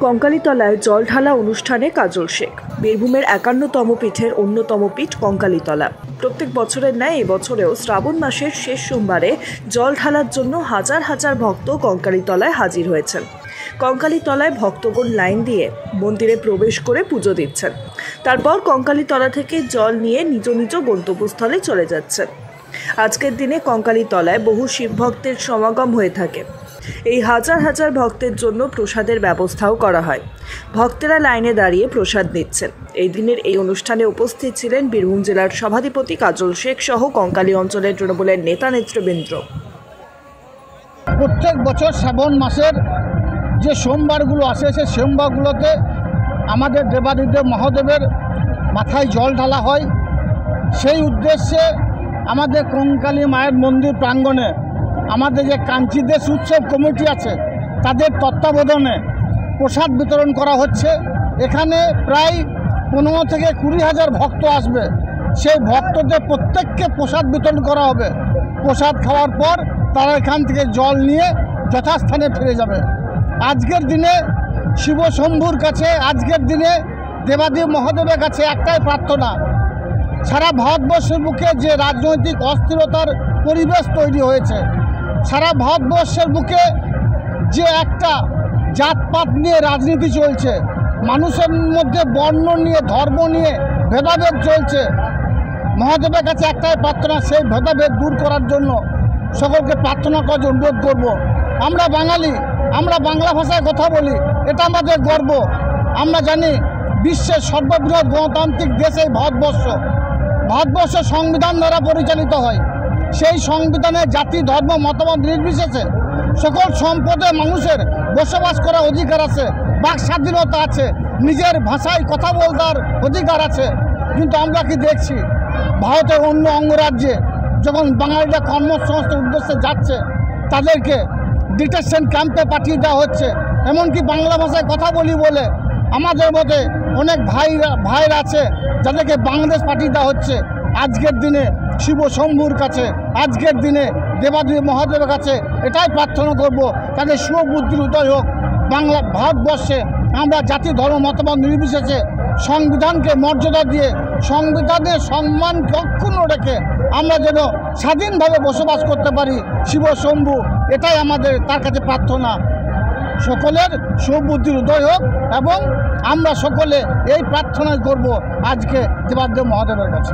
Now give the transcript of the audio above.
কঙ্কালীতলায় জল ঢালা অনুষ্ঠানে কাজল শেখ। বীরভূমের ৫১তম পীঠের অন্যতম পীঠ কঙ্কালীতলা। প্রত্যেক বছরের ন্যায় এবছরেও শ্রাবণ মাসের শেষ সোমবারে জল ঢালার জন্য হাজার হাজার ভক্ত কঙ্কালীতলায় হাজির হয়েছেন। কঙ্কালীতলায় ভক্তগণ লাইন দিয়ে মন্দিরে প্রবেশ করে পুজো দিচ্ছেন। তারপর কঙ্কালীতলা থেকে জল নিয়ে নিজ নিজ গন্তব্যস্থলে চলে যাচ্ছেন। আজকের দিনে কঙ্কালীতলায় বহু শিব ভক্তের সমাগম হয়ে থাকে। এই হাজার হাজার ভক্তের জন্য প্রসাদের ব্যবস্থাও করা হয়। ভক্তেরা লাইনে দাঁড়িয়ে প্রসাদ নিচ্ছেন। এই দিনের এই অনুষ্ঠানে উপস্থিত ছিলেন বীরভূম জেলার সভাধিপতি কাজল শেখ সহ কঙ্কালী অঞ্চলের তৃণমূলের নেতা নেতৃবৃন্দ। প্রত্যেক বছর শ্রাবণ মাসের যে সোমবারগুলো আসে সেই সোমবারগুলোতে আমাদের দেবাদিদেব মহাদেবের মাথায় জল ঢালা হয়। সেই উদ্দেশ্যে আমাদের কঙ্কালী মায়ের মন্দির প্রাঙ্গণে আমাদের যে কাঞ্চি দেশ উৎসব কমিটি আছে তাদের তত্ত্বাবধানে প্রসাদ বিতরণ করা হচ্ছে। এখানে প্রায় ১৫ থেকে ২০ হাজার ভক্ত আসবে। সেই ভক্তদের প্রত্যেককে প্রসাদ বিতরণ করা হবে। প্রসাদ খাওয়ার পর তারা এখান থেকে জল নিয়ে যথাস্থানে ফিরে যাবে। আজকের দিনে শিব শম্ভুর কাছে, আজকের দিনে দেবাদেব মহাদেবের কাছে একটাই প্রার্থনা, সারা ভারতবর্ষের বুকে যে রাজনৈতিক অস্থিরতার পরিবেশ তৈরি হয়েছে, সারা ভারতবর্ষের বুকে যে একটা জাতপাত নিয়ে রাজনীতি চলছে, মানুষের মধ্যে বর্ণ নিয়ে, ধর্ম নিয়ে ভেদাভেদ চলছে, মহাদেবের কাছে একটাই প্রার্থনা, সেই ভেদাভেদ দূর করার জন্য সকলকে প্রার্থনা করার অনুরোধ করব। আমরা বাঙালি, আমরা বাংলা ভাষায় কথা বলি, এটা আমাদের গর্ব। আমরা জানি বিশ্বের সর্ববৃহৎ গণতান্ত্রিক দেশ এই ভারতবর্ষ। ভারতবর্ষ সংবিধান দ্বারা পরিচালিত হয়। সেই সংবিধানে জাতি, ধর্ম, মতামত নির্বিশেষে সকল সম্পদে মানুষের বসবাস করার অধিকার আছে, বাক স্বাধীনতা আছে, নিজের ভাষায় কথা বলার অধিকার আছে। কিন্তু আমরা কি দেখছি, ভারতের অন্য অঙ্গরাজ্যে যখন বাঙালিরা কর্মসংস্থানের উদ্দেশ্যে যাচ্ছে তাদেরকে ডিটেনশন ক্যাম্পে পাঠিয়ে দেওয়া হচ্ছে। এমনকি বাংলা ভাষায় কথা বলি বলে আমাদের মধ্যে অনেক ভাইরা আছে যাদেরকে বাংলাদেশ পাঠিয়ে দেওয়া হচ্ছে। আজকের দিনে শিব শম্ভুর কাছে, আজকের দিনে দেবাদেব মহাদেবের কাছে এটাই প্রার্থনা করব, তাদের সুবুদ্ধির উদয় হোক। ভারতবর্ষে আমরা জাতি, ধর্ম, মতামত নির্বিশেষে সংবিধানকে মর্যাদা দিয়ে, সংবিধানের সম্মানকে অক্ষুণ্ণ রেখে আমরা যেন স্বাধীনভাবে বসবাস করতে পারি। শিব শম্ভু এটাই আমাদের তার কাছে প্রার্থনা। সকলের সুবুদ্ধির উদয় হোক এবং আমরা সকলে এই প্রার্থনাই করব আজকে দেবাদেব মহাদেবের কাছে।